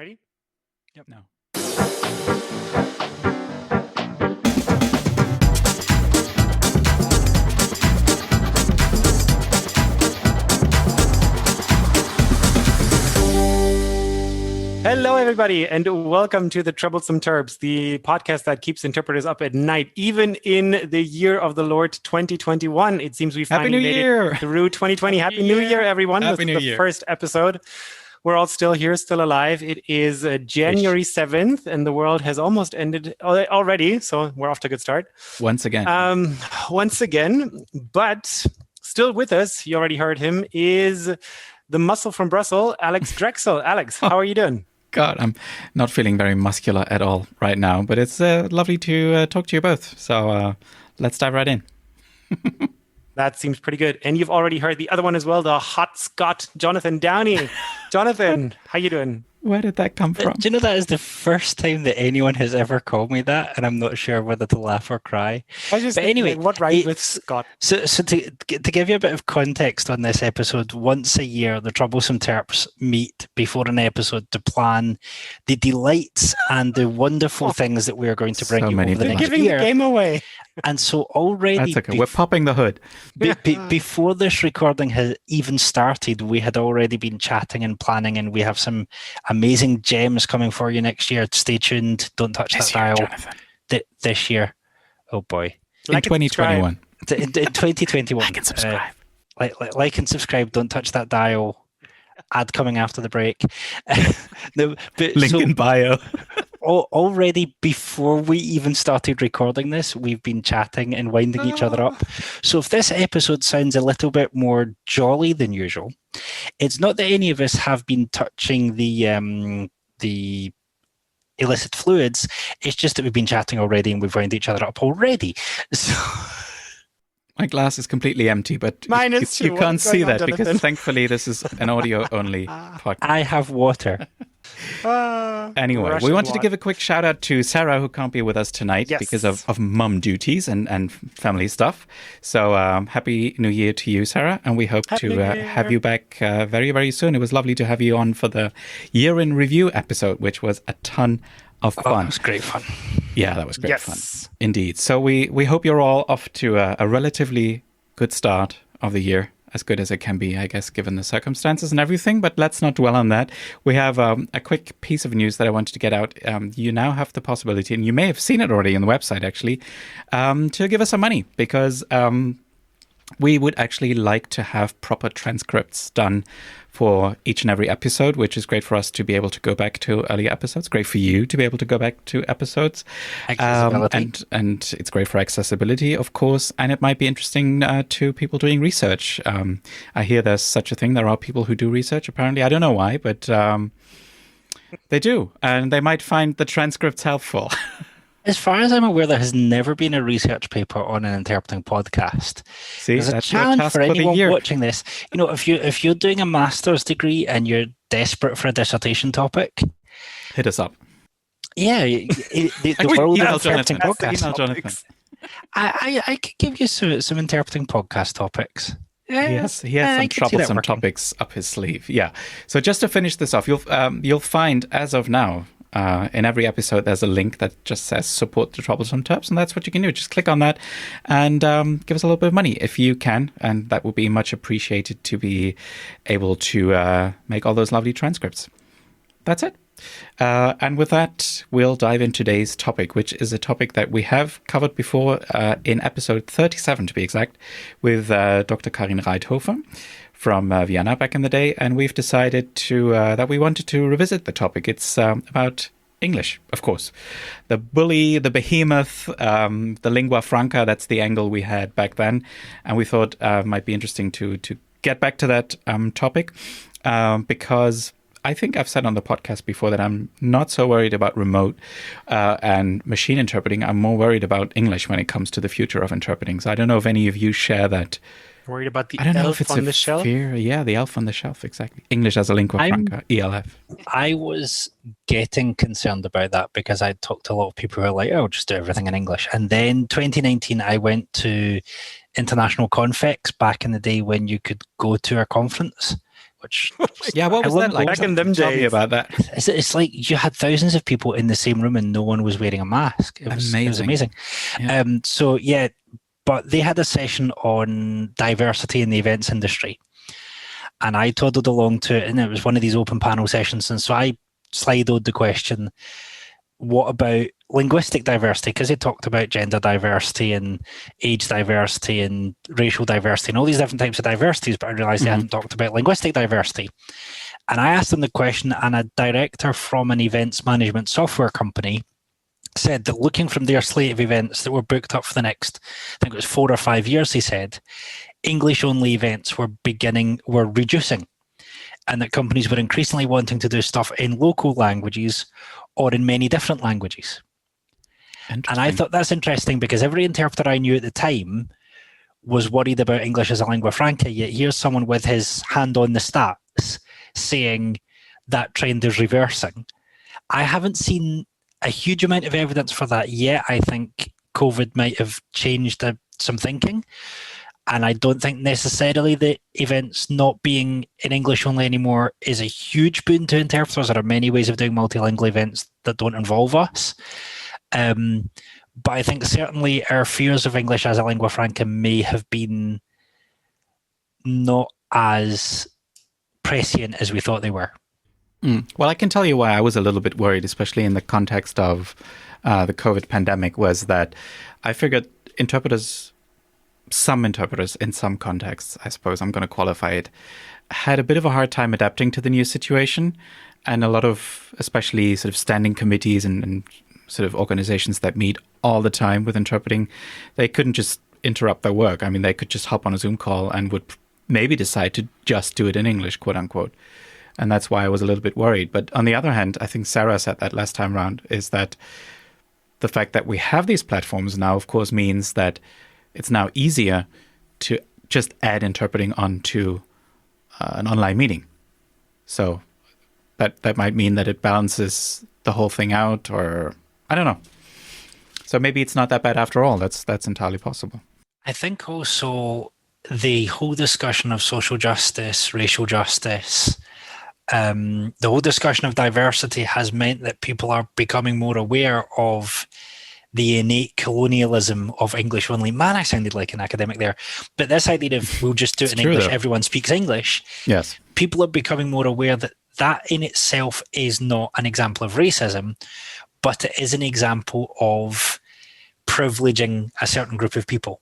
Ready? Yep. No. Hello, everybody, and welcome to the Troublesome Terps, the podcast that keeps interpreters up at night, even in the year of the Lord 2021. It seems we finally made it through 2020. Happy New Year, everyone. Happy New This is the first episode. We're all still here, still alive. It is January 7th, and the world has almost ended already, so we're off to a good start. Once again. But still with us, you already heard him, is the muscle from Brussels, Alex Drexel. Alex, how are you doing? God, I'm not feeling very muscular at all right now, but it's lovely to talk to you both. So let's dive right in. That seems pretty good. And you've already heard the other one as well, the hot Scot, Jonathan Downey. Jonathan, how you doing? Where did that come from? Do you know that is the first time that anyone has ever called me that, and I'm not sure whether to laugh or cry. But anyway, what rhymes with Scott? So to give you a bit of context on this episode, once a year the Troublesome Terps meet before an episode to plan the delights and the wonderful things that we are going to bring you over the next year. They're giving the game away. And so already... That's okay. We're popping the hood. Before this recording has even started, we had already been chatting and planning, and we have some amazing gems coming for you next year. Stay tuned. Don't touch that dial. This year. Oh boy. In 2021. In 2021. Like and subscribe. Like and subscribe. Don't touch that dial. Ad coming after the break. Link in bio. Already before we even started recording this, we've been chatting and winding each other up. So if this episode sounds a little bit more jolly than usual, it's not that any of us have been touching the illicit fluids. It's just that we've been chatting already and we've wound each other up already. So my glass is completely empty, but you can't see that because thankfully this is an audio-only podcast. I have water. Anyway, we wanted to give a quick shout out to Sarah, who can't be with us tonight because of mum duties and family stuff. So happy New Year to you, Sarah, and we hope to have you back very, very soon. It was lovely to have you on for the year in review episode, which was a ton of fun. It was great fun. Yeah, that was great fun. Indeed. So we hope you're all off to a relatively good start of the year. As good as it can be, I guess, given the circumstances and everything. But let's not dwell on that. We have a quick piece of news that I wanted to get out. You now have the possibility, and you may have seen it already on the website, actually, to give us some money because we would actually like to have proper transcripts done for each and every episode, which is great for us to be able to go back to earlier episodes. Great for you to be able to go back to episodes. Accessibility. And it's great for accessibility, of course. And it might be interesting to people doing research. I hear there's such a thing. There are people who do research, apparently. I don't know why, but they do. And they might find the transcripts helpful. As far as I'm aware, there has never been a research paper on an interpreting podcast. See, there's a challenge for anyone watching this. You know, if you're doing a master's degree and you're desperate for a dissertation topic, hit us up. Yeah, the world of interpreting podcasts. I could give you some interpreting podcast topics. Yes, he has some troublesome topics up his sleeve. Yeah. So just to finish this off, you'll find as of now. In every episode, there's a link that just says support the Troublesome Terps, and that's what you can do. Just click on that and give us a little bit of money if you can, and that would be much appreciated to be able to make all those lovely transcripts. That's it. And with that, we'll dive into today's topic, which is a topic that we have covered before in episode 37, to be exact, with Dr. Karin Reithofer from Vienna back in the day, and we've decided that we wanted to revisit the topic. It's about English, of course. The bully, the behemoth, the lingua franca, that's the angle we had back then, and we thought it might be interesting to get back to that topic because I think I've said on the podcast before that I'm not so worried about remote and machine interpreting. I'm more worried about English when it comes to the future of interpreting. So I don't know if any of you share that. Worried about the elf on the shelf? Yeah, the elf on the shelf, exactly. English as a lingua franca, ELF. I was getting concerned about that because I talked to a lot of people who are like, oh, just do everything in English. And then 2019, I went to International Confex back in the day when you could go to a conference which yeah, what was that like? Back in them days. Tell me about that. It's like you had thousands of people in the same room and no one was wearing a mask. It was amazing. Yeah. But they had a session on diversity in the events industry. And I toddled along to it, and it was one of these open panel sessions. And so I slidoed the question, what about linguistic diversity? Because they talked about gender diversity and age diversity and racial diversity and all these different types of diversities, but I realized they hadn't talked about linguistic diversity. And I asked them the question, and a director from an events management software company said that looking from their slate of events that were booked up for the next, I think it was 4 or 5 years, he said, English-only events were reducing, and that companies were increasingly wanting to do stuff in local languages or in many different languages. And I thought that's interesting because every interpreter I knew at the time was worried about English as a lingua franca, yet here's someone with his hand on the stats saying that trend is reversing. I haven't seen a huge amount of evidence for that yet. I think COVID might have changed some thinking. And I don't think necessarily that events not being in English only anymore is a huge boon to interpreters. There are many ways of doing multilingual events that don't involve us. But I think certainly our fears of English as a lingua franca may have been not as prescient as we thought they were. Well, I can tell you why I was a little bit worried, especially in the context of the COVID pandemic, was that I figured some interpreters in some contexts, I suppose I'm going to qualify it, had a bit of a hard time adapting to the new situation. And a lot of, especially sort of standing committees and sort of organizations that meet all the time with interpreting, they couldn't just interrupt their work. I mean, they could just hop on a Zoom call and would maybe decide to just do it in English, quote unquote. And that's why I was a little bit worried. But on the other hand, I think Sarah said that last time around, is that the fact that we have these platforms now, of course, means that it's now easier to just add interpreting onto an online meeting. So that might mean that it balances the whole thing out, or I don't know. So maybe it's not that bad after all. That's entirely possible. I think also the whole discussion of social justice, racial justice, the whole discussion of diversity has meant that people are becoming more aware of the innate colonialism of English only. Man, I sounded like an academic there. But this idea of we'll just do it in English, everyone speaks English. Yes. People are becoming more aware that that in itself is not an example of racism, but it is an example of privileging a certain group of people.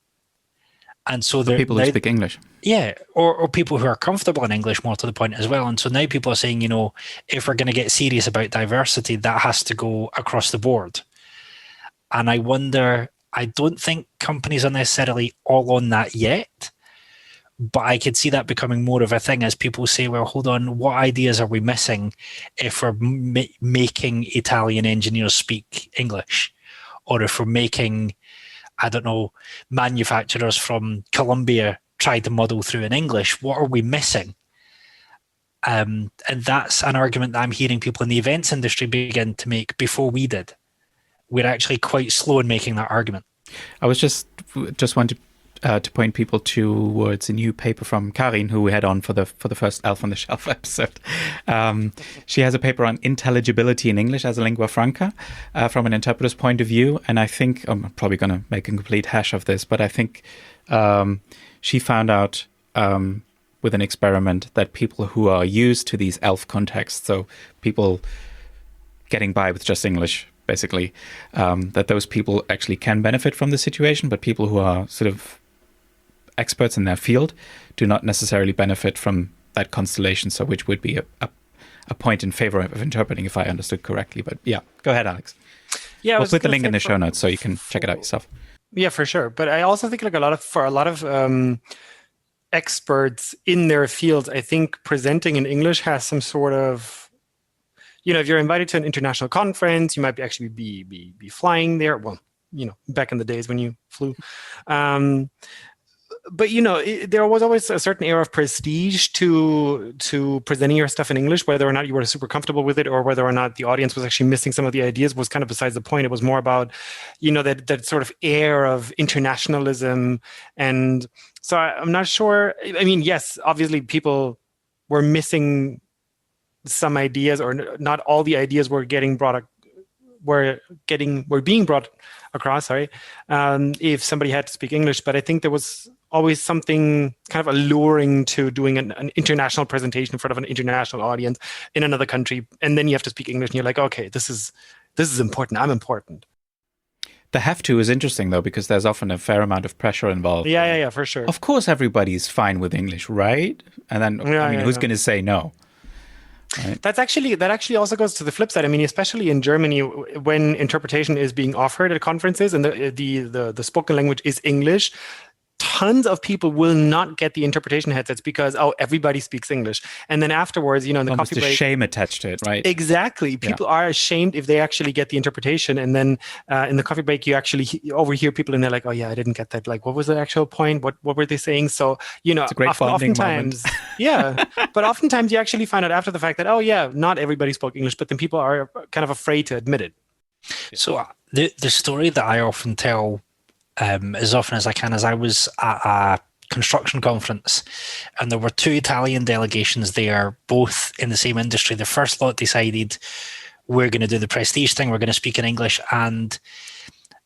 And so the people who speak English. Yeah, or people who are comfortable in English, more to the point as well. And so now people are saying, if we're going to get serious about diversity, that has to go across the board. And I wonder, I don't think companies are necessarily all on that yet, but I could see that becoming more of a thing as people say, well, hold on, what ideas are we missing if we're making Italian engineers speak English? Or if we're making, I don't know, manufacturers from Colombia try to muddle through in English, what are we missing? And that's an argument that I'm hearing people in the events industry begin to make before we did. We're actually quite slow in making that argument. I was just wanted to point people towards a new paper from Karin, who we had on for the first Elf on the Shelf episode. She has a paper on intelligibility in English as a lingua franca from an interpreter's point of view. And I think, I'm probably going to make a complete hash of this, but I think she found out with an experiment that people who are used to these ELF contexts, so people getting by with just English, basically, that those people actually can benefit from the situation, but people who are sort of experts in their field do not necessarily benefit from that constellation, so which would be a point in favor of interpreting, if I understood correctly. But yeah, go ahead, Alex. Yeah, we'll put the link in the show notes so you can check it out yourself. Yeah, for sure. But I also think like a lot of experts in their fields, I think presenting in English has some sort of, if you're invited to an international conference, you might actually be flying there. Well, back in the days when you flew. But there was always a certain air of prestige to presenting your stuff in English, whether or not you were super comfortable with it or whether or not the audience was actually missing some of the ideas was kind of besides the point. It was more about, that sort of air of internationalism. And so I'm not sure. I mean, yes, obviously people we're missing some ideas, or not all the ideas were being brought across. If somebody had to speak English, but I think there was always something kind of alluring to doing an international presentation in front of an international audience in another country, and then you have to speak English, and you're like, okay, this is important. I'm important. The have to is interesting, though, because there's often a fair amount of pressure involved. Yeah, for sure. Of course, everybody's fine with English, right? And then, who's going to say no? Right. That actually also goes to the flip side. I mean, especially in Germany, when interpretation is being offered at conferences and the spoken language is English, tons of people will not get the interpretation headsets because, everybody speaks English. And then afterwards, in the almost coffee break, shame attached to it, right? Exactly. People are ashamed if they actually get the interpretation. And then in the coffee break, you actually overhear people and they're like, oh yeah, I didn't get that. Like, what was the actual point? What were they saying? So, it's a great bonding moment. Yeah. But oftentimes you actually find out after the fact that, oh yeah, not everybody spoke English, but then people are kind of afraid to admit it. So the story that I often tell as often as I can is I was at a construction conference and there were 2 Italian delegations there, both in the same industry. The first lot decided we're going to do the prestige thing, we're going to speak in English. And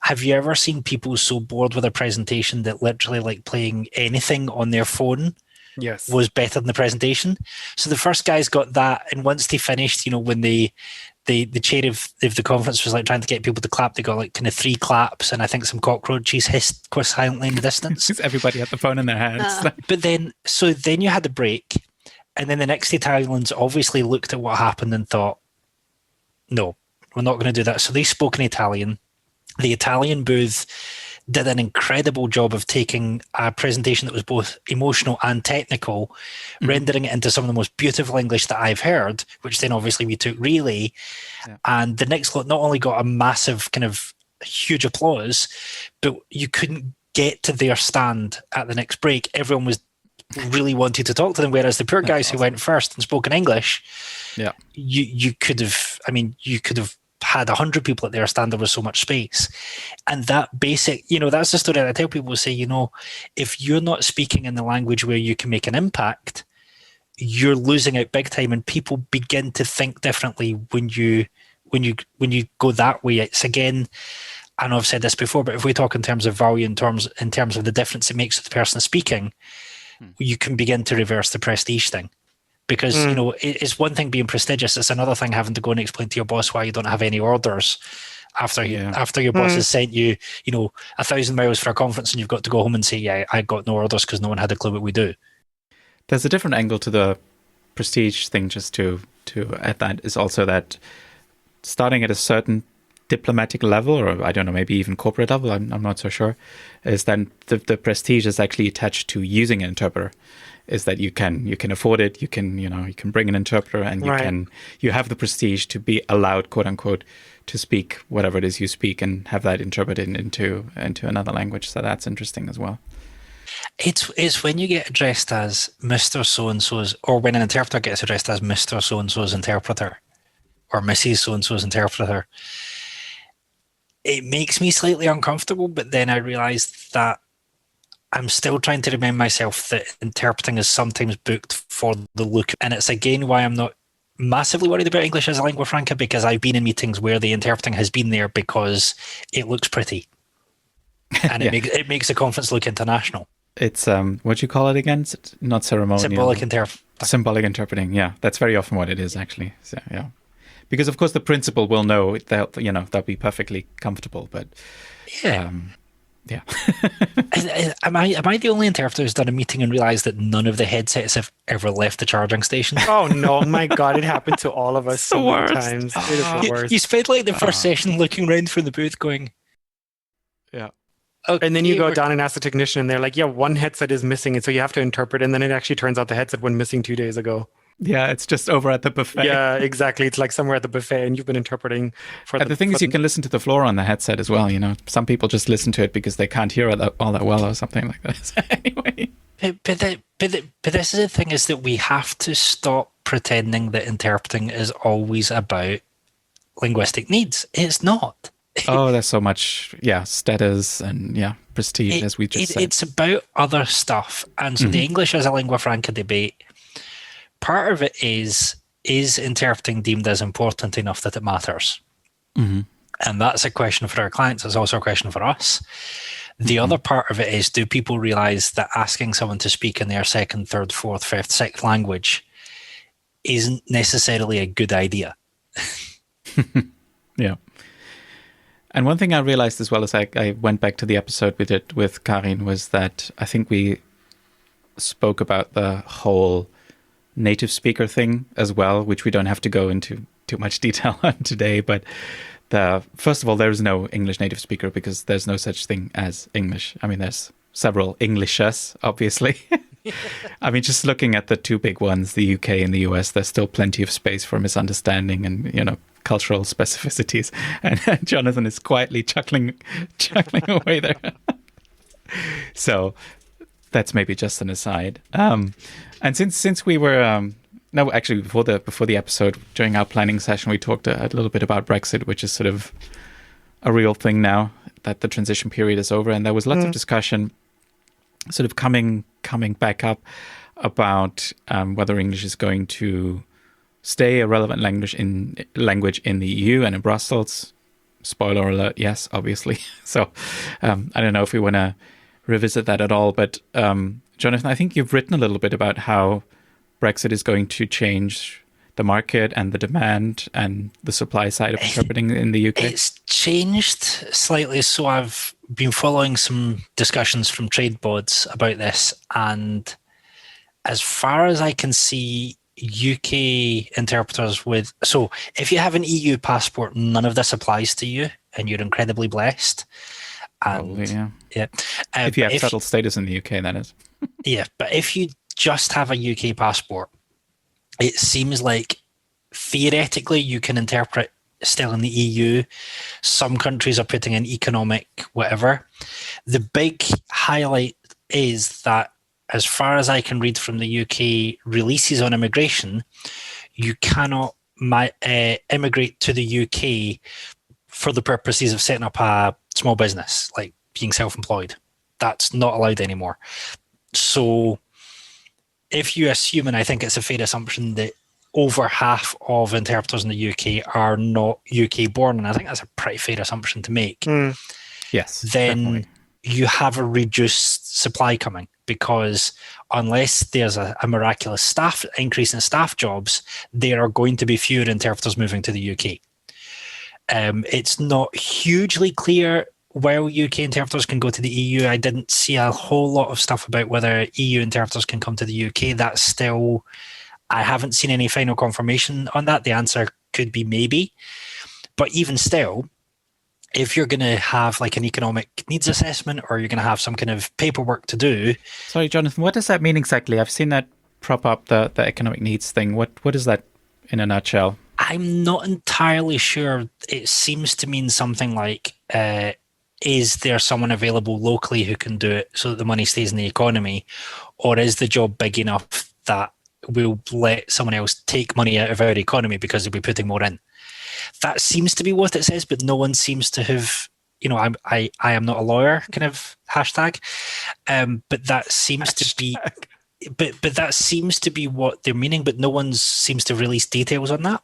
have you ever seen people so bored with a presentation that literally like playing anything on their phone was better than the presentation? So the first guys got that, and once they finished, when the chair of the conference was like trying to get people to clap, they got like kind of 3 claps, and I think some cockroaches hissed quite silently in the distance. Everybody had the phone in their hands. But then you had the break, and then the next Italians obviously looked at what happened and thought, no, we're not going to do that. So they spoke in Italian. The Italian booth did an incredible job of taking a presentation that was both emotional and technical, rendering it into some of the most beautiful English that I've heard, which then obviously we took really. Yeah. And the next lot not only got a massive kind of huge applause, but you couldn't get to their stand at the next break. Everyone was really wanted to talk to them, whereas the poor guys who went first and spoke in English, you could have had 100 people at their stand. There was so much space. And that basic, that's the story that I tell people, say, if you're not speaking in the language where you can make an impact, you're losing out big time, and people begin to think differently when you go that way. It's again, I know I've said this before, but if we talk in terms of value, in terms of the difference it makes to the person speaking, you can begin to reverse the prestige thing. Because, it's one thing being prestigious. It's another thing having to go and explain to your boss why you don't have any orders after your boss has sent you, 1,000 miles for a conference, and you've got to go home and say, yeah, I got no orders because no one had a clue what we do. There's a different angle to the prestige thing, just to add that, is also that starting at a certain diplomatic level, or I don't know, maybe even corporate level, I'm not so sure, is then the prestige is actually attached to using an interpreter. Is that you can afford it, you can bring an interpreter, and you have the prestige to be allowed, quote unquote, to speak whatever it is you speak and have that interpreted into another language. So that's interesting as well. It's when you get addressed as Mr. So-and-so's, or when an interpreter gets addressed as Mr. So-and-so's interpreter or Mrs. So-and-so's interpreter, it makes me slightly uncomfortable, but then I realised that I'm still trying to remind myself that interpreting is sometimes booked for the look. And it's again why I'm not massively worried about English as a lingua franca, because I've been in meetings where the interpreting has been there because it looks pretty. And it makes the conference look international. It's, what do you call it again? It's not ceremonial. Symbolic interpreting, yeah. That's very often what it is, actually. So, yeah. Because, of course, the principal will know they'll be perfectly comfortable, but... Yeah. Am I the only interpreter who's done a meeting and realised that none of the headsets have ever left the charging station? Oh no, my God, it happened to all of us so many times. It is the worst. You spent like the first session looking around from the booth going, yeah. Okay, and then you go down and ask the technician, and they're like, yeah, one headset is missing, and so you have to interpret, and then it actually turns out the headset went missing 2 days ago. Yeah, it's just over at the buffet. Yeah, exactly. It's like somewhere at the buffet, and you've been interpreting for the thing is, you can listen to the floor on the headset as well. Some people just listen to it because they can't hear it all that well, or something like that. Anyway, but this is the thing: is that we have to stop pretending that interpreting is always about linguistic needs. It's not. Oh, there's so much, status and prestige, as we just said. It's about other stuff, and so the English as a lingua franca debate. part of it is interpreting deemed as important enough that it matters? Mm-hmm. And that's a question for our clients. It's also a question for us. The other part of it is, do people realize that asking someone to speak in their second, third, fourth, fifth, sixth language isn't necessarily a good idea? Yeah. And one thing I realized as well as I went back to the episode we did with Karin was that I think we spoke about the whole native speaker thing as well, which we don't have to go into too much detail on today. But first of all, there is no English native speaker because there's no such thing as English. I mean, there's several Englishes, obviously. I mean, just looking at the two big ones, the UK and the US, there's still plenty of space for misunderstanding and, cultural specificities. And Jonathan is quietly chuckling away there. So that's maybe just an aside. And since we were no, actually before the episode, during our planning session, we talked a little bit about Brexit, which is sort of a real thing now that the transition period is over, and there was lots of discussion, sort of coming back up about whether English is going to stay a relevant language in the EU and in Brussels. Spoiler alert, yes, obviously. So I don't know if we want to revisit that at all. But Jonathan, I think you've written a little bit about how Brexit is going to change the market and the demand and the supply side of interpreting in the UK. It's changed slightly. So I've been following some discussions from trade boards about this. And as far as I can see, UK interpreters so if you have an EU passport, none of this applies to you and you're incredibly blessed. And, probably, yeah. Yeah. If you have settled status in the UK, that is. Yeah, but if you just have a UK passport, it seems like theoretically you can interpret still in the EU. Some countries are putting in economic whatever. The big highlight is that, as far as I can read from the UK releases on immigration, you cannot immigrate to the UK for the purposes of setting up a small business, like being self-employed. That's not allowed anymore. So if you assume, and I think it's a fair assumption, that over half of interpreters in the UK are not UK born, and I think that's a pretty fair assumption to make. Yes, then definitely. You have a reduced supply coming, because unless there's a miraculous increase in staff jobs, there are going to be fewer interpreters moving to the UK. It's not hugely clear where UK interpreters can go to the EU. I didn't see a whole lot of stuff about whether EU interpreters can come to the UK. That's still, I haven't seen any final confirmation on that. The answer could be maybe. But even still, if you're going to have like an economic needs assessment, or you're going to have some kind of paperwork to do. Sorry, Jonathan, what does that mean exactly? I've seen that prop up the economic needs thing. What is that in a nutshell? I'm not entirely sure. It seems to mean something like, is there someone available locally who can do it so that the money stays in the economy? Or is the job big enough that we'll let someone else take money out of our economy because they'll be putting more in? That seems to be what it says, but no one seems to have, I am not a lawyer kind of hashtag. But that seems to be, but that seems to be what they're meaning, but no one seems to release details on that.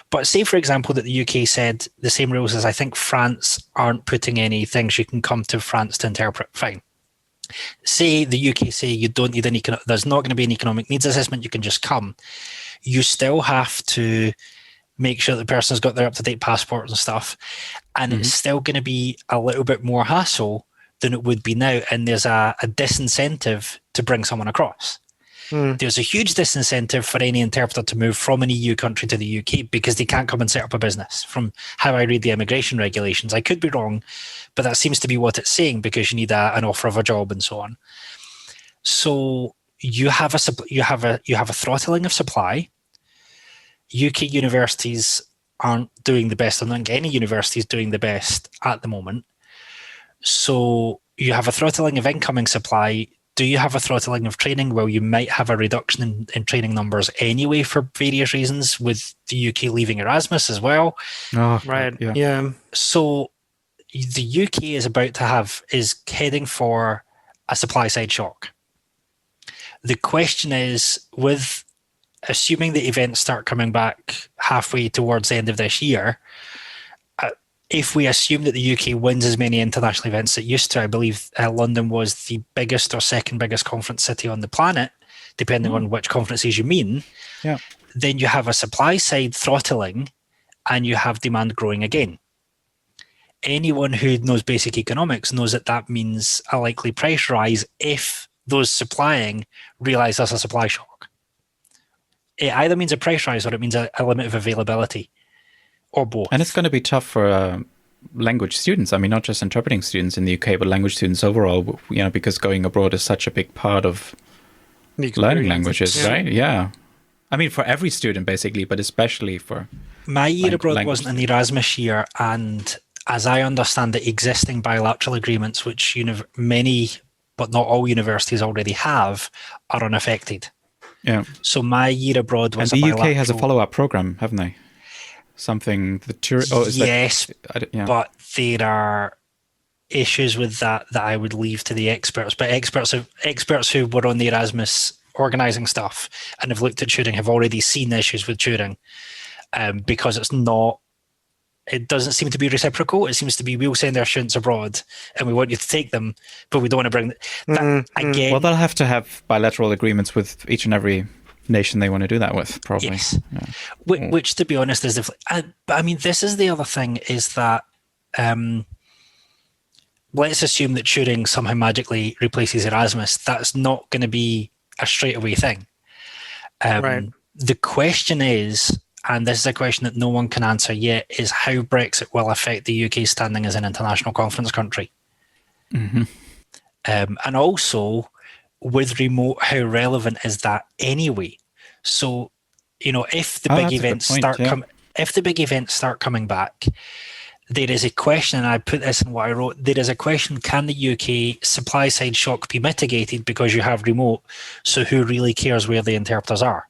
But say, for example, that the UK said the same rules as I think France aren't putting any things you can come to France to interpret. Fine. Say the UK say you don't need there's not going to be an economic needs assessment. You can just come. You still have to make sure the person's got their up-to-date passport and stuff. And it's still going to be a little bit more hassle than it would be now. And there's a disincentive to bring someone across. There's a huge disincentive for any interpreter to move from an EU country to the UK because they can't come and set up a business, from how I read the immigration regulations. I could be wrong, but that seems to be what it's saying, because you need an offer of a job and so on. So you have a throttling of supply. UK universities aren't doing the best. I don't think any university is doing the best at the moment. So you have a throttling of incoming supply. Do you have a throttling of training? Well, you might have a reduction in training numbers anyway for various reasons, with the UK leaving Erasmus as well. Oh, right. Yeah. So the UK is heading for a supply side shock. The question is, with assuming the events start coming back halfway towards the end of this year, if we assume that the UK wins as many international events as it used to, I believe London was the biggest or second biggest conference city on the planet, depending on which conferences you mean, then you have a supply side throttling and you have demand growing again. Anyone who knows basic economics knows that that means a likely price rise if those supplying realize there's a supply shock. It either means a price rise or it means a limit of availability, or both. And it's going to be tough for language students. I mean, not just interpreting students in the UK, but language students overall, because going abroad is such a big part of learning languages, right? Yeah. I mean, for every student, basically, but especially for... My year abroad wasn't an Erasmus year, and as I understand the existing bilateral agreements, which many, but not all universities already have, are unaffected. Yeah. So my year abroad was and the UK has a follow-up program, haven't they? Something yes, but there are issues with that I would leave to the experts. But experts who were on the Erasmus organising stuff and have looked at tutoring have already seen issues with tutoring, because it doesn't seem to be reciprocal. It seems to be, we'll send our students abroad and we want you to take them, but we don't want to bring that again. Well, they'll have to have bilateral agreements with each and every nation they want to do that with, probably. Yes. Yeah. Which, to be honest, is I mean, this is the other thing, is that let's assume that tutoring somehow magically replaces Erasmus. That's not going to be a straightaway thing. Right. The question is, and this is a question that no one can answer yet, is how Brexit will affect the UK standing as an international conference country. Mm-hmm. And also, with remote, how relevant is that anyway? So, if the big events if the big events start coming back, there is a question, and I put this in what I wrote, there is a question, can the UK supply side shock be mitigated because you have remote? So who really cares where the interpreters are?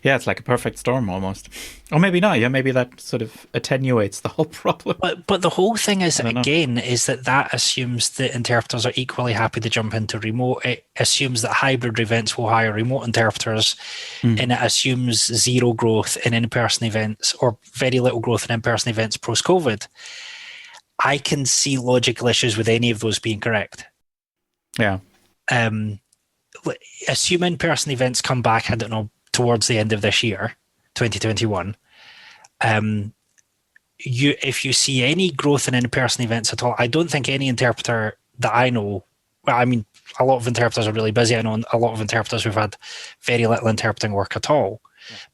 Yeah, it's like a perfect storm almost. Or maybe not. Yeah, maybe that sort of attenuates the whole problem. But the whole thing is, again, is that assumes that interpreters are equally happy to jump into remote. It assumes that hybrid events will hire remote interpreters, and it assumes zero growth in in-person events, or very little growth in in-person events post-COVID. I can see logical issues with any of those being correct. Yeah. Assume in-person events come back, I don't know, towards the end of this year, 2021, if you see any growth in in-person events at all, I don't think any interpreter that I know, well, I mean, a lot of interpreters are really busy. I know a lot of interpreters who've had very little interpreting work at all,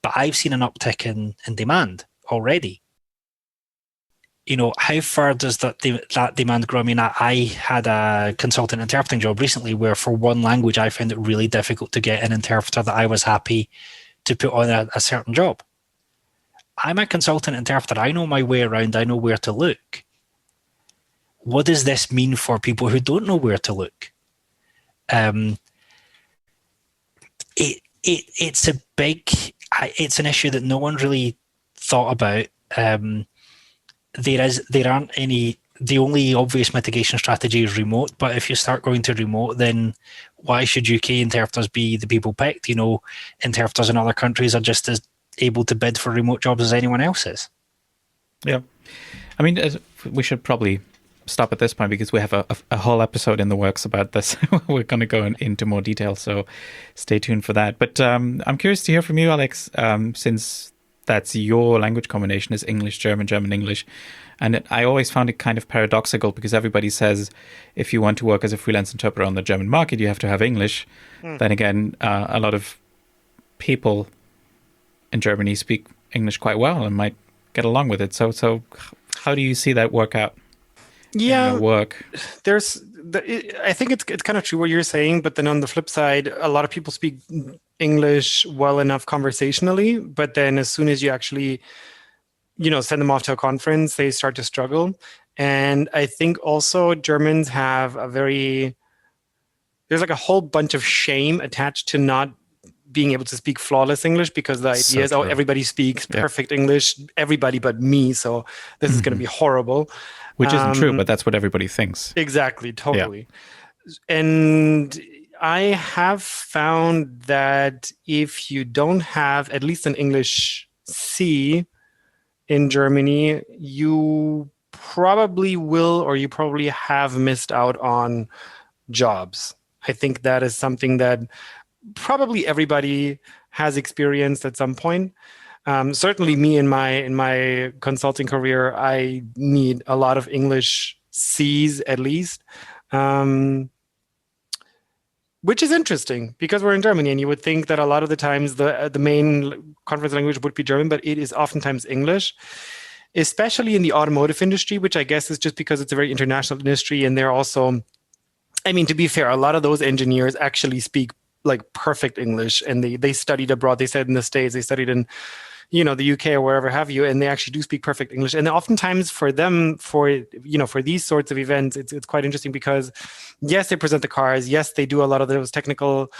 but I've seen an uptick in demand already. How far does that demand grow? I mean, I had a consultant interpreting job recently where for one language, I found it really difficult to get an interpreter that I was happy to put on a certain job. I'm a consultant interpreter. I know my way around. I know where to look. What does this mean for people who don't know where to look? It's an issue that no one really thought about. There aren't any. The only obvious mitigation strategy is remote, but if you start going to remote, then why should UK interpreters be the people picked? Interpreters in other countries are just as able to bid for remote jobs as anyone else is. Yeah. I mean, we should probably stop at this point because we have a whole episode in the works about this. We're going to go into more detail, so stay tuned for that. But I'm curious to hear from you, Alex, since that's your language combination is English, German, German, English. And I always found it kind of paradoxical because everybody says if you want to work as a freelance interpreter on the German market, you have to have English. Then again, a lot of people in Germany speak English quite well and might get along with it. So how do you see that work out? Yeah, work. I think it's kind of true what you're saying, but then on the flip side, a lot of people speak English well enough conversationally, but then as soon as you actually send them off to a conference, they start to struggle. And I think also Germans have there's like a whole bunch of shame attached to not being able to speak flawless English, because the idea is, everybody speaks perfect English, everybody but me, so this is going to be horrible. Which isn't true, but that's what everybody thinks. Exactly, totally. Yeah. And I have found that if you don't have at least an English C in Germany, you probably will, or you probably have missed out on jobs. I think that is something that probably everybody has experienced at some point. Certainly me in my consulting career, I need a lot of English C's at least. Which is interesting because we're in Germany, and you would think that a lot of the times the main conference language would be German, but it is oftentimes English, especially in the automotive industry, which I guess is just because it's a very international industry. And they're also, I mean, to be fair, a lot of those engineers actually speak like perfect English, and they studied abroad. They said in the States, they studied in, the UK or wherever have you, and they actually do speak perfect English. And oftentimes for them, for these sorts of events, it's quite interesting because yes, they present the cars. Yes, they do a lot of those technical,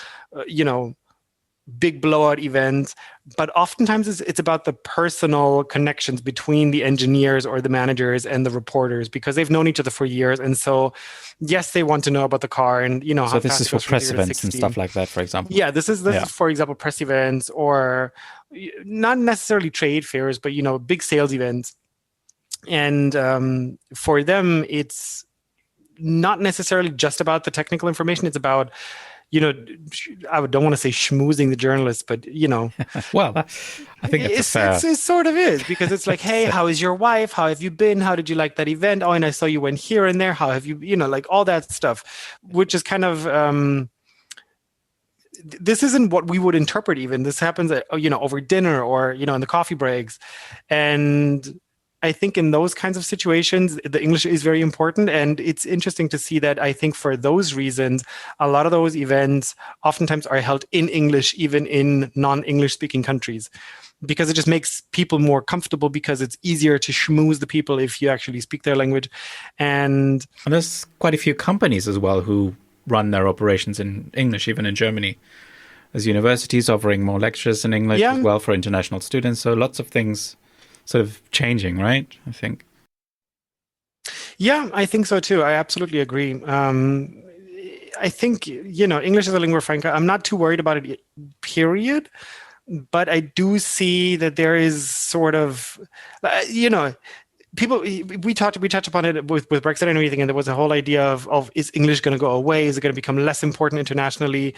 big blowout events, but oftentimes it's about the personal connections between the engineers or the managers and the reporters, because they've known each other for years. And so, yes, they want to know about the car and, how so this is for press events and stuff like that, for example. Yeah, this is for example, press events, or not necessarily trade fairs, but, big sales events. And for them, it's not necessarily just about the technical information. It's about, I don't want to say schmoozing the journalists, but, well, I think it sort of is, because it's like, hey, how is your wife? How have you been? How did you like that event? Oh, and I saw you went here and there. How have you, like all that stuff, which is kind of, this isn't what we would interpret even. This happens, over dinner or, in the coffee breaks. And I think in those kinds of situations, the English is very important. And it's interesting to see that I think for those reasons, a lot of those events oftentimes are held in English, even in non-English speaking countries, because it just makes people more comfortable, because it's easier to schmooze the people if you actually speak their language. And there's quite a few companies as well who run their operations in English, even in Germany. There's universities offering more lectures in English as well for international students. So lots of things sort of changing, right? I think. Yeah, I think so too. I absolutely agree. I think, English is a lingua franca. I'm not too worried about it, period. But I do see that there is sort of, people, we touched upon it with Brexit and everything, and there was a whole idea of is English going to go away? Is it going to become less important internationally?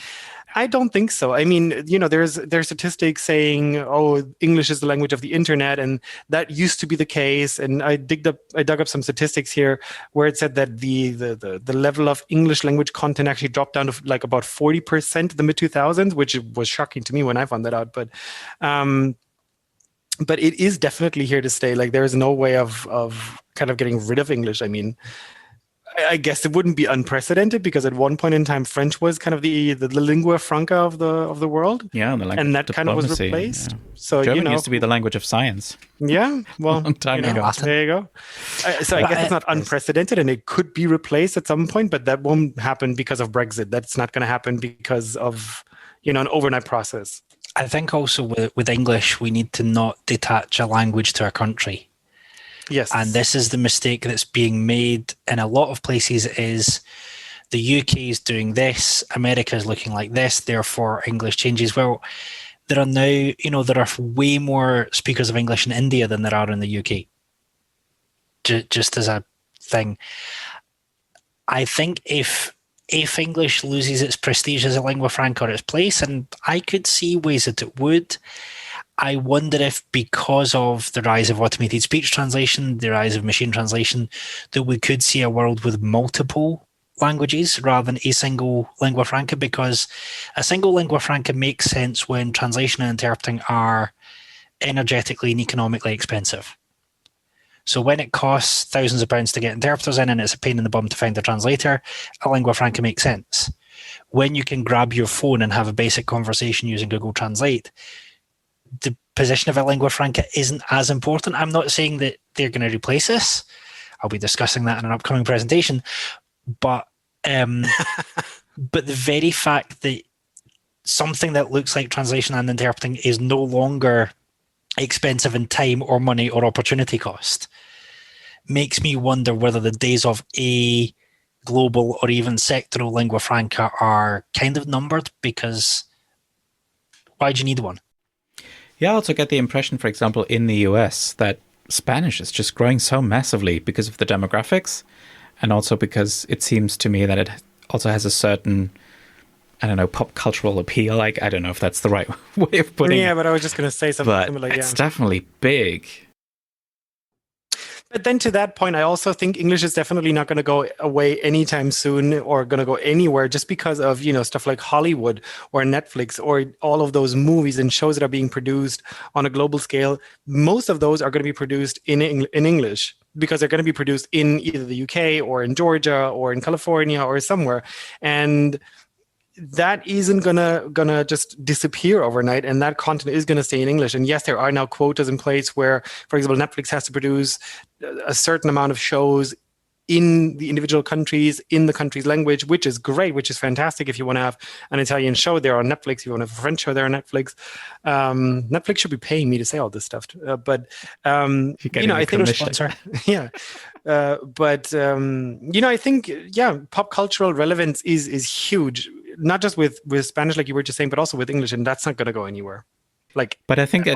I don't think so. I mean, there's statistics saying, oh, English is the language of the internet, and that used to be the case. And I dug up some statistics here where it said that the level of English language content actually dropped down to like about 40% in the mid 2000s, which was shocking to me when I found that out. But it is definitely here to stay. Like, there is no way of kind of getting rid of English. I mean, I guess it wouldn't be unprecedented, because at one point in time, French was kind of the lingua franca of the world. Yeah, and that kind of was replaced. Yeah. So German used to be the language of science. Yeah, well, long time ago. There you go. So I guess it's not unprecedented, and it could be replaced at some point, but that won't happen because of Brexit. That's not going to happen because of an overnight process. I think also with English, we need to not detach a language to a country. Yes. And this is the mistake that's being made in a lot of places, is the UK is doing this, America is looking like this, therefore English changes. Well, there are now, there are way more speakers of English in India than there are in the UK. Just as a thing. I think if English loses its prestige as a lingua franca or its place, and I could see ways that it would, I wonder if, because of the rise of automated speech translation, the rise of machine translation, that we could see a world with multiple languages rather than a single lingua franca, because a single lingua franca makes sense when translation and interpreting are energetically and economically expensive. So when it costs thousands of pounds to get interpreters in and it's a pain in the bum to find a translator, a lingua franca makes sense. When you can grab your phone and have a basic conversation using Google Translate, the position of a lingua franca isn't as important. I'm not saying that they're going to replace this. I'll be discussing that in an upcoming presentation. But but the very fact that something that looks like translation and interpreting is no longer expensive in time or money or opportunity cost makes me wonder whether the days of a global or even sectoral lingua franca are kind of numbered, because why do you need one? Yeah, I also get the impression, for example, in the US, that Spanish is just growing so massively because of the demographics, and also because it seems to me that it also has a certain, I don't know, pop cultural appeal. Like, I don't know if that's the right way of putting it. Yeah, but I was just going to say something similar. It's definitely big. But then to that point, I also think English is definitely not going to go away anytime soon or going to go anywhere, just because of, stuff like Hollywood or Netflix or all of those movies and shows that are being produced on a global scale. Most of those are going to be produced in English, because they're going to be produced in either the UK or in Georgia or in California or somewhere. And that isn't gonna just disappear overnight, and that content is gonna stay in English. And yes, there are now quotas in place where, for example, Netflix has to produce a certain amount of shows in the individual countries, in the country's language, which is great, which is fantastic. If you want to have an Italian show, they're on Netflix. If you want to have a French show, they're on Netflix. Netflix should be paying me to say all this stuff. But I think, yeah. I think, pop cultural relevance is huge. Not just with Spanish, like you were just saying, but also with English, and that's not going to go anywhere. But I think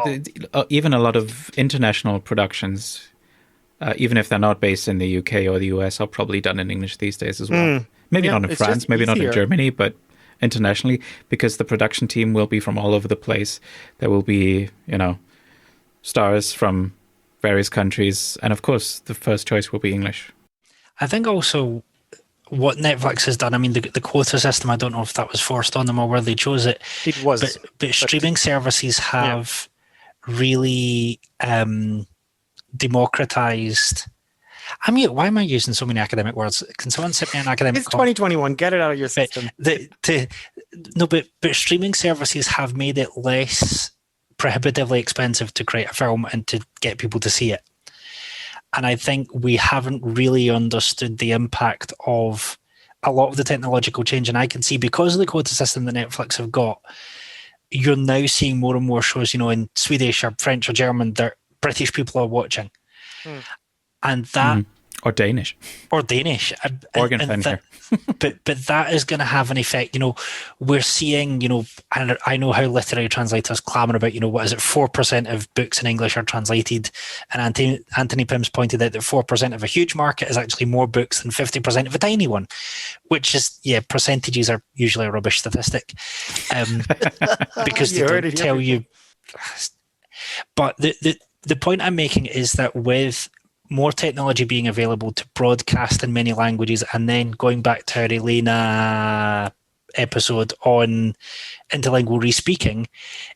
even a lot of international productions, even if they're not based in the UK or the US, are probably done in English these days as well. Maybe not in France, maybe not in Germany, but internationally, because the production team will be from all over the place. There will be, stars from various countries, and of course, the first choice will be English. I think also what Netflix has done, I mean, the quota system, I don't know if that was forced on them or where they chose it. It was. But streaming services have really democratized. Why am I using so many academic words? Can someone send me an academic? It's 2021. Get it out of your system. But streaming services have made it less prohibitively expensive to create a film and to get people to see it. And I think we haven't really understood the impact of a lot of the technological change. And I can see, because of the quota system that Netflix have got, you're now seeing more and more shows, in Swedish or French or German that British people are watching. And that... Or Danish. Organ here. but that is going to have an effect. We're seeing, and I know how literary translators clamour about, what is it, 4% of books in English are translated. And Anthony Pym's pointed out that 4% of a huge market is actually more books than 50% of a tiny one, which is, percentages are usually a rubbish statistic. Because they don't tell you. But the point I'm making is that with more technology being available to broadcast in many languages, and then going back to our Elena episode on interlingual respeaking,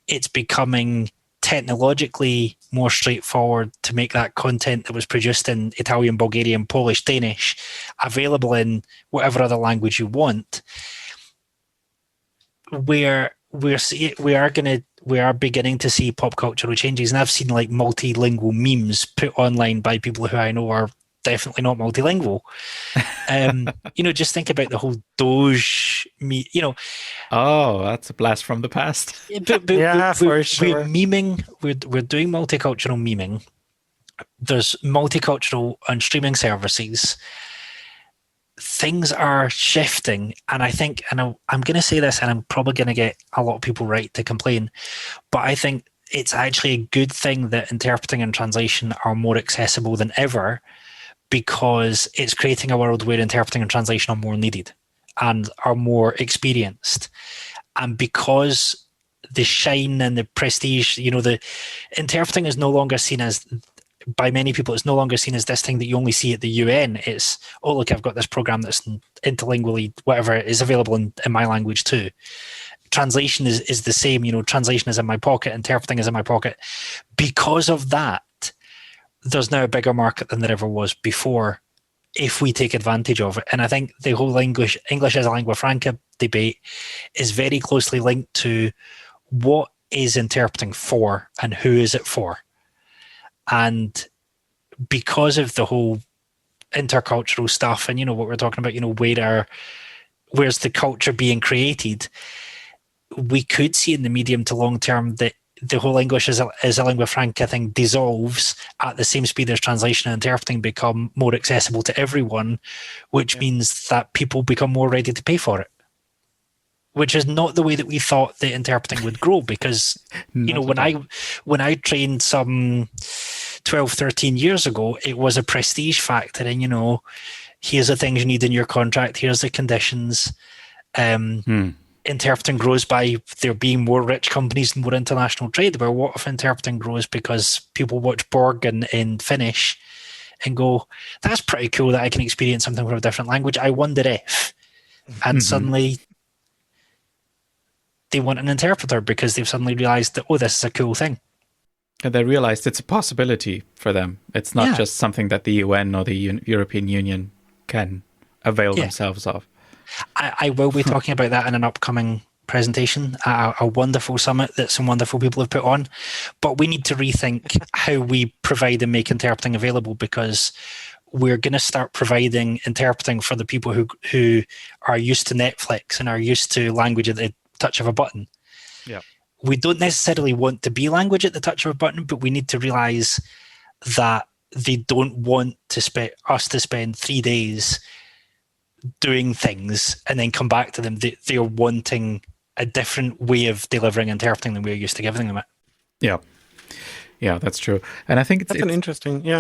it's becoming technologically more straightforward to make that content that was produced in Italian, Bulgarian, Polish, Danish available in whatever other language you want. We are beginning to see pop cultural changes, and I've seen multilingual memes put online by people who I know are definitely not multilingual. Just think about the whole Doge Oh, that's a blast from the past. But for sure. We're memeing. We're doing multicultural memeing. There's multicultural on streaming services. Things are shifting, and I think, and I'm going to say this, and I'm probably going to get a lot of people right to complain, but I think it's actually a good thing that interpreting and translation are more accessible than ever, because it's creating a world where interpreting and translation are more needed and are more experienced. And because the shine and the prestige, the interpreting is no longer seen as, by many people, it's no longer seen as this thing that you only see at the UN. It's, oh, look, I've got this program that's interlingually, whatever, is available in my language too. Translation is the same. Translation is in my pocket, interpreting is in my pocket. Because of that, there's now a bigger market than there ever was before, if we take advantage of it. And I think the whole English as a lingua franca debate is very closely linked to what is interpreting for and who is it for. And because of the whole intercultural stuff and, what we're talking about, where's the culture being created, we could see in the medium to long term that the whole English is a lingua franca thing dissolves at the same speed as translation and interpreting become more accessible to everyone, which means that people become more ready to pay for it. Which is not the way that we thought that interpreting would grow, because when I trained some 12, 13 years ago, it was a prestige factor, and here's the things you need in your contract, here's the conditions. Interpreting grows by there being more rich companies and more international trade. But what if interpreting grows because people watch Borg in Finnish and go, that's pretty cool that I can experience something from a different language. I wonder if. And suddenly they want an interpreter because they've suddenly realized that, this is a cool thing. And they realized it's a possibility for them. It's not just something that the UN or the European Union can avail themselves of. I will be talking about that in an upcoming presentation, a wonderful summit that some wonderful people have put on. But we need to rethink how we provide and make interpreting available, because we're going to start providing interpreting for the people who are used to Netflix and are used to language at the touch of a button. Yeah. We don't necessarily want to be language at the touch of a button, but we need to realize that they don't want us to spend 3 days doing things and then come back to them. They're wanting a different way of delivering interpreting than we're used to giving them it. Yeah, that's true. And I think it's interesting,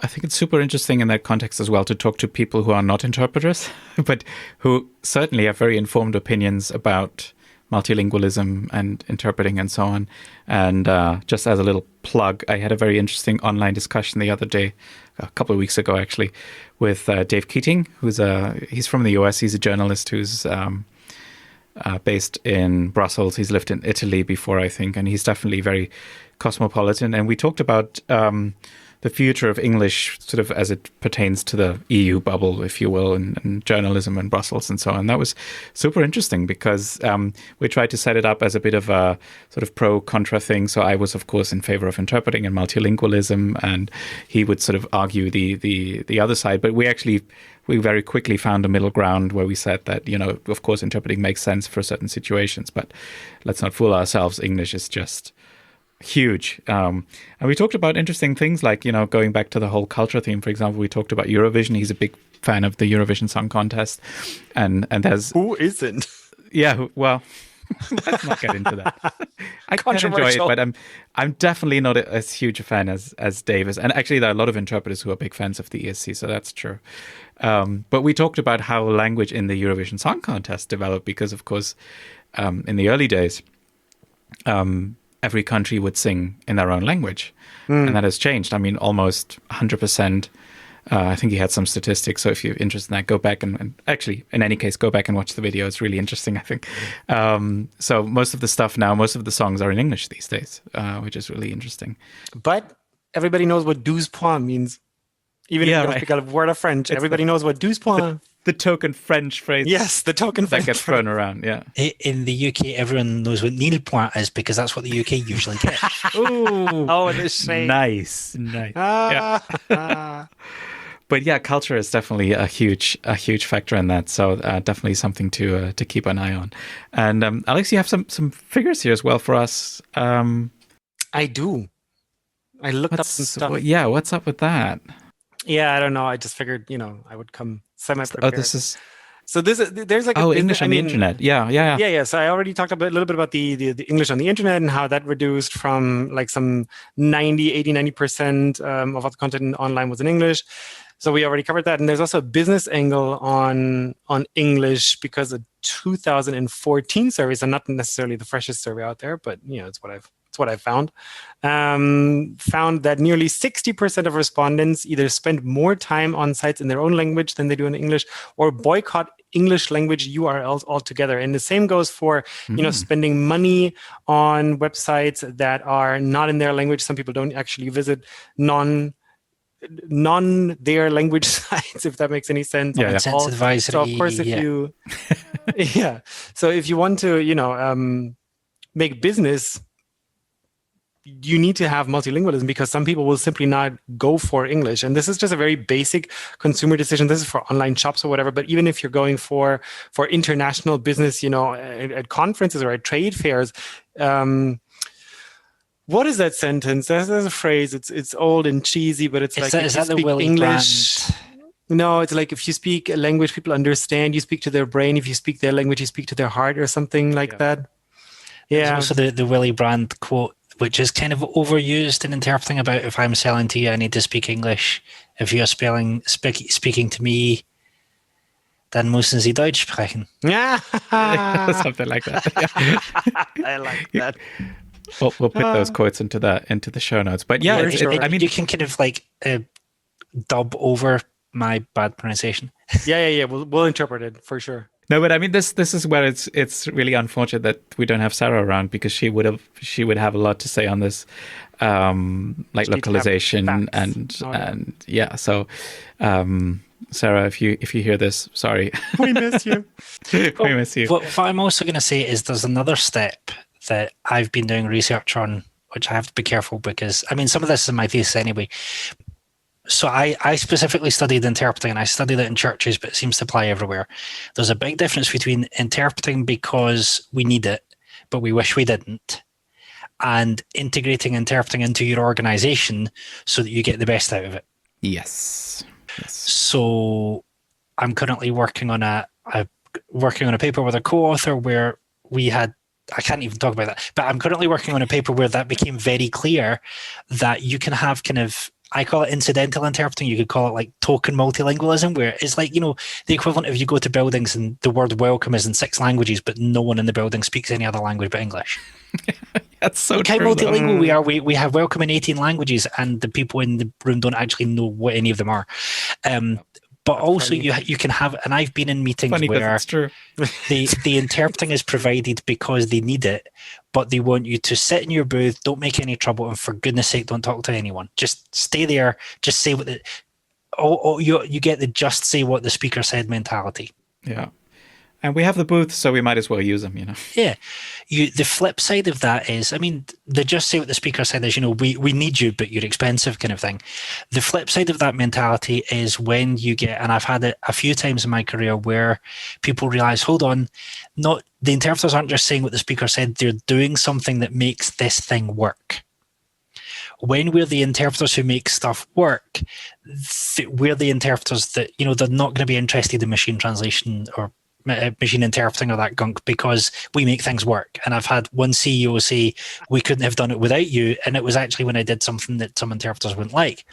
I think it's super interesting in that context as well to talk to people who are not interpreters, but who certainly have very informed opinions about multilingualism and interpreting and so on. And just as a little plug, I had a very interesting online discussion the other day, a couple of weeks ago actually, with Dave Keating, he's from the US. He's a journalist who's based in Brussels. He's lived in Italy before, I think, and he's definitely very cosmopolitan. And we talked about the future of English sort of as it pertains to the EU bubble, if you will, and journalism in Brussels and so on. That was super interesting because we tried to set it up as a bit of a sort of pro-contra thing. So I was, of course, in favor of interpreting and multilingualism, and he would sort of argue the other side. But we very quickly found a middle ground where we said that, of course, interpreting makes sense for certain situations, but let's not fool ourselves. English is just huge. And we talked about interesting things like, going back to the whole culture theme. For example, we talked about Eurovision. He's a big fan of the Eurovision Song Contest. And there's... Who isn't? Yeah, well, let's not get into that. I can enjoy it, but I'm definitely not as huge a fan as Dave is. And actually, there are a lot of interpreters who are big fans of the ESC, so that's true. But we talked about how language in the Eurovision Song Contest developed because, of course, in the early days, every country would sing in their own language. And that has changed. I mean, almost 100%. I think he had some statistics. So if you're interested in that, go back and actually, in any case, go back and watch the video. It's really interesting, I think. So most of the stuff now, most of the songs are in English these days, which is really interesting. But everybody knows what douze points means. Even if you don't speak a word of French, everybody knows what douze points. The token French phrase. Yes, the token that gets thrown around, yeah. In the UK, everyone knows what nil point is because that's what the UK usually gets. Ooh. Oh, it is shame. Nice. But yeah, culture is definitely a huge factor in that. So definitely something to keep an eye on. And Alex, you have some figures here as well for us. I do. I looked up some stuff. Yeah, what's up with that? Yeah, I don't know. I just figured, I would come semi-prepared. Oh, this is... So there's like English on the internet. Yeah. So I already talked a little bit about the English on the internet and how that reduced from like some 90% of all the content online was in English. So we already covered that. And there's also a business angle on English because a 2014 survey, so not necessarily the freshest survey out there, but it's what I've found. Found that nearly 60% of respondents either spend more time on sites in their own language than they do in English, or boycott English language URLs altogether. And the same goes for spending money on websites that are not in their language. Some people don't actually visit their language sites, if that makes any sense. Yeah. Advisory, so of course, if you so if you want to make business, you need to have multilingualism because some people will simply not go for English. And this is just a very basic consumer decision. This is for online shops or whatever. But even if you're going for international business, at conferences or at trade fairs, what is that sentence? There's a phrase. It's old and cheesy, but it's is like is that the Willy English. Brandt? No, it's like if you speak a language people understand, you speak to their brain. If you speak their language, you speak to their heart, or something like that. Yeah. There's also the Willy Brandt quote, which is kind of overused in interpreting about if I'm selling to you, I need to speak English. If you're speaking to me, dann müssen Sie Deutsch sprechen. Yeah, something like that. Yeah. I like that. We'll put those quotes into the show notes. But yeah, sure. I mean, you can kind of like dub over my bad pronunciation. Yeah. We'll interpret it for sure. No, but I mean, this is where it's really unfortunate that we don't have Sarah around, because she would have a lot to say on this, like localization and yeah. So, Sarah, if you hear this, sorry, we miss you. We miss you. What I'm also going to say is there's another step that I've been doing research on, which I have to be careful because, I mean, some of this is in my thesis anyway. So I specifically studied interpreting, and I studied it in churches, but it seems to apply everywhere. There's a big difference between interpreting because we need it, but we wish we didn't, and integrating interpreting into your organization so that you get the best out of it. Yes. So I'm currently working on a paper with a co-author where we had, I can't even talk about that, but I'm currently working on a paper where that became very clear that you can have kind of, I call it incidental interpreting. You could call it like token multilingualism, where it's like, the equivalent of you go to buildings and the word welcome is in 6 languages, but no one in the building speaks any other language but English. That's so Look how true. multilingual we are. We have welcome in 18 languages, and the people in the room don't actually know what any of them are. But also you can have, and I've been in meetings where it's true. the interpreting is provided because they need it, but they want you to sit in your booth, don't make any trouble, and for goodness sake, don't talk to anyone. Just stay there, just say what you get the just say what the speaker said mentality. Yeah. And we have the booth, so we might as well use them, Yeah. The flip side of that is, I mean, the just say what the speaker said is, we need you, but you're expensive kind of thing. The flip side of that mentality is when you get, and I've had it a few times in my career where people realize, hold on, the interpreters aren't just saying what the speaker said, they're doing something that makes this thing work. When we're the interpreters who make stuff work, we're the interpreters that, they're not going to be interested in machine translation or machine interpreting or that gunk, because we make things work. And I've had one CEO say, we couldn't have done it without you. And it was actually when I did something that some interpreters wouldn't like.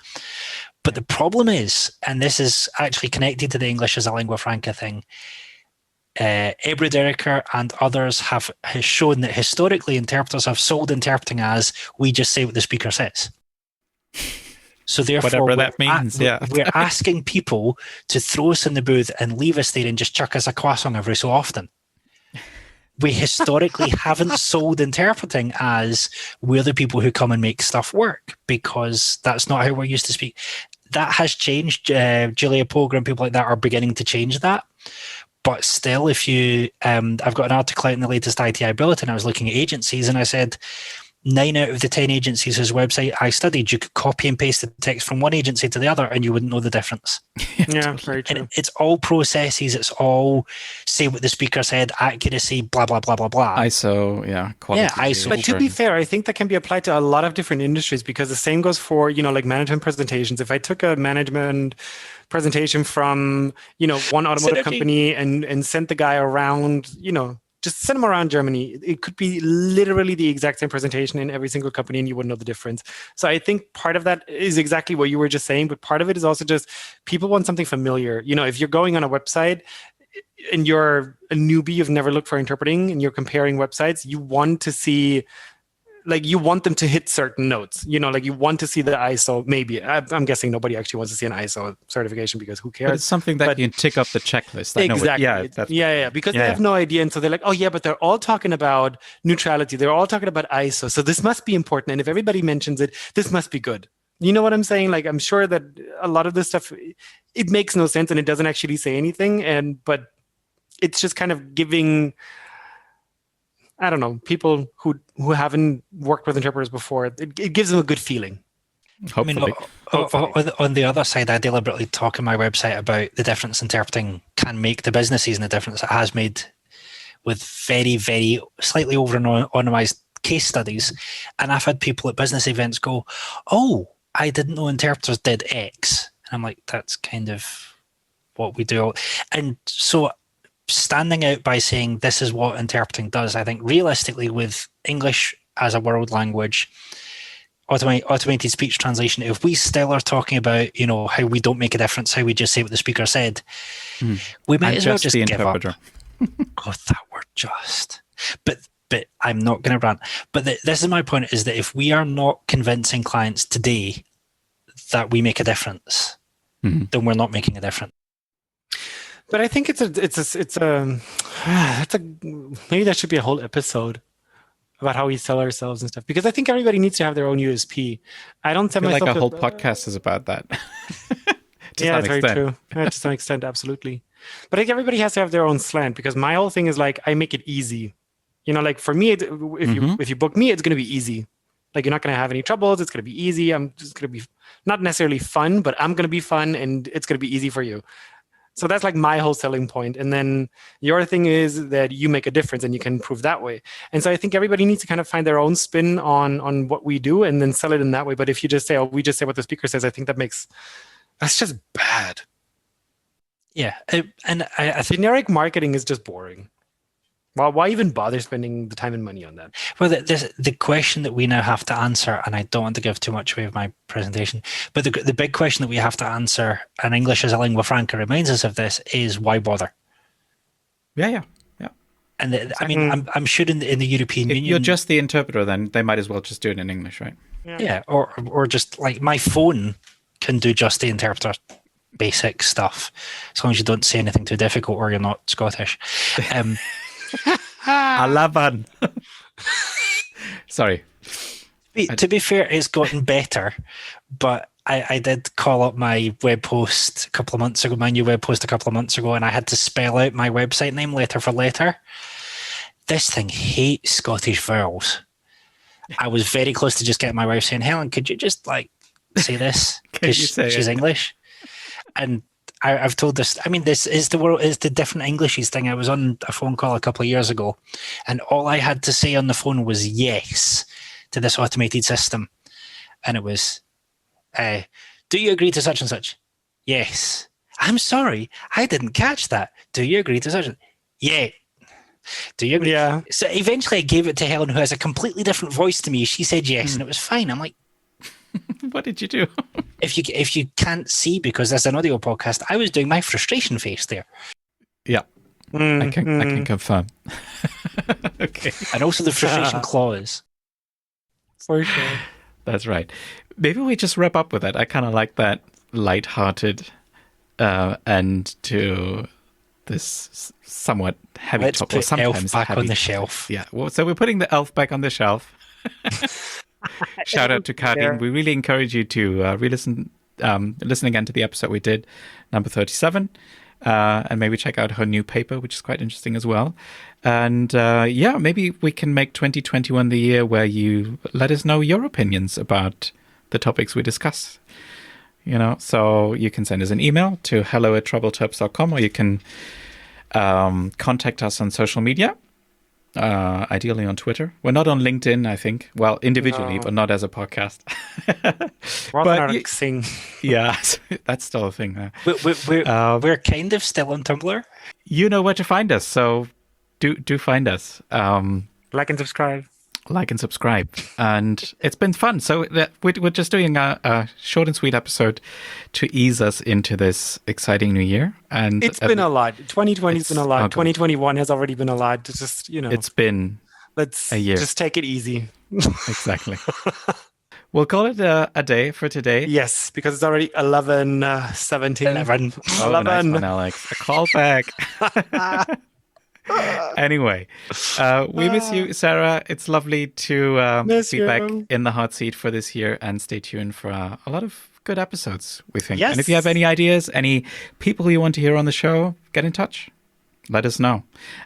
But the problem is, and this is actually connected to the English as a lingua franca thing, Ebru Dereker and others has shown that historically interpreters have sold interpreting as we just say what the speaker says. So therefore, whatever that means, we're asking people to throw us in the booth and leave us there and just chuck us a croissant every so often. We historically haven't sold interpreting as we're the people who come and make stuff work, because that's not how we're used to speak. That has changed. Julia Poger and people like that are beginning to change that. But still, if you, I've got an article out in the latest ITI Bulletin, I was looking at agencies and I said, 9 out of the 10 agencies whose website I studied, you could copy and paste the text from one agency to the other and you wouldn't know the difference. Yeah, very true. And it's all processes. It's all say what the speaker said, accuracy, blah, blah, blah, blah, blah. ISO, quality. Yeah, ISO. But to be fair, I think that can be applied to a lot of different industries, because the same goes for, like management presentations. If I took a management presentation from, one automotive company and sent the guy around, just send them around Germany. It could be literally the exact same presentation in every single company and you wouldn't know the difference. So I think part of that is exactly what you were just saying, but part of it is also just people want something familiar. If you're going on a website and you're a newbie, you've never looked for interpreting, and you're comparing websites, you want to see, you want them to hit certain notes, you want to see the ISO. Maybe I'm guessing nobody actually wants to see an ISO certification, because who cares? But it's something that you can tick up the checklist. Exactly. Because they have no idea. And so they're like, oh yeah, but they're all talking about neutrality. They're all talking about ISO. So this must be important. And if everybody mentions it, this must be good. You know what I'm saying? I'm sure that a lot of this stuff, it makes no sense and it doesn't actually say anything. But it's just kind of giving, I don't know, people who haven't worked with interpreters before, it gives them a good feeling. Hopefully. On the other side, I deliberately talk on my website about the difference interpreting can make the businesses and the difference it has made with very, very slightly over-anonymized case studies, and I've had people at business events go, "Oh, I didn't know interpreters did X." And I'm like, that's kind of what we do. And so standing out by saying this is what interpreting does, I think realistically with English as a world language, automated speech translation, if we still are talking about, how we don't make a difference, how we just say what the speaker said, we might as well just give up. Oh, that word just. But I'm not going to rant. But this is my point, is that if we are not convincing clients today that we make a difference, then we're not making a difference. But I think maybe that should be a whole episode about how we sell ourselves and stuff, because I think everybody needs to have their own USP. I don't tell myself like a whole podcast is about that. Yeah, it's very true. Yeah, to some extent, absolutely. But I think everybody has to have their own slant, because my whole thing is like, I make it easy. Like for me, if you book me, it's going to be easy. Like, you're not going to have any troubles. It's going to be easy. I'm just going to be not necessarily fun, but I'm going to be fun, and it's going to be easy for you. So that's like my whole selling point. And then your thing is that you make a difference, and you can prove that way. And so I think everybody needs to kind of find their own spin on what we do and then sell it in that way. But if you just say, we just say what the speaker says, I think that's just bad. Yeah. And I think generic marketing is just boring. Well, why even bother spending the time and money on that? Well, the question that we now have to answer, and I don't want to give too much away of my presentation, but the big question that we have to answer, and English as a lingua franca reminds us of this, is why bother? Yeah. And I mean, I'm sure in the European Union, you're just the interpreter, then they might as well just do it in English, right? Yeah, or just like my phone can do just the interpreter basic stuff, as long as you don't say anything too difficult or you're not Scottish. Alaban. Sorry. To be fair, it's gotten better, but I did call up my web post a couple of months ago, my new web post a couple of months ago, and I had to spell out my website name letter for letter. This thing hates Scottish vowels. I was very close to just getting my wife saying, "Helen, could you just say this?" Because she's English. And I've told this. I mean, this is the different Englishies thing. I was on a phone call a couple of years ago, and all I had to say on the phone was yes to this automated system, and it was, "Do you agree to such and such?" Yes. "I'm sorry, I didn't catch that. Do you agree to such and yeah." "Do you agree?" Yeah. So eventually, I gave it to Helen, who has a completely different voice to me. She said yes, and it was fine. I'm like, what did you do? If you can't see, because that's an audio podcast, I was doing my frustration face there. Yeah, I can confirm. Okay, and also the frustration clause. For sure. That's right. Maybe we just wrap up with that. I kind of like that light-hearted end to this somewhat heavy Let's topic. put Sometimes elf back heavy. On the shelf. Yeah. Well, so we're putting the elf back on the shelf. Shout out to Karin. We really encourage you to listen again to the episode we did, number 37, and maybe check out her new paper, which is quite interesting as well. And maybe we can make 2021 the year where you let us know your opinions about the topics we discuss. So you can send us an email to hello@troubleterps.com, or you can contact us on social media. Ideally on Twitter. We're not on LinkedIn, I think. Well, individually, but not as a podcast. Yeah, that's still a thing. We're kind of still on Tumblr. You know where to find us, so do find us. Like and subscribe. And it's been fun. So we're just doing a short and sweet episode to ease us into this exciting new year. And it's been a lot. 2020's been a lot. 2021 has already been a lot. It's just, it's been a year. Just take it easy. Exactly. We'll call it a day for today. Yes, because it's already 11:17. 11. Oh, 11. Nice one, Alex. A call back. Anyway, we miss you, Sarah. It's lovely to be back in the hot seat for this year, and stay tuned for a lot of good episodes, we think. Yes. And if you have any ideas, any people you want to hear on the show, get in touch. Let us know.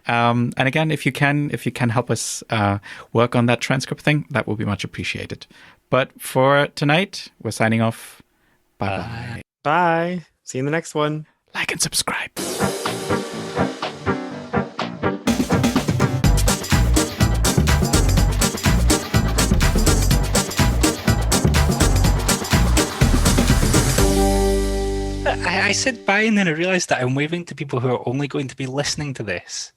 And again, if you can help us work on that transcript thing, that will be much appreciated. But for tonight, we're signing off. Bye-bye. Bye. See you in the next one. Like and subscribe. said bye and then I realised that I'm waving to people who are only going to be listening to this.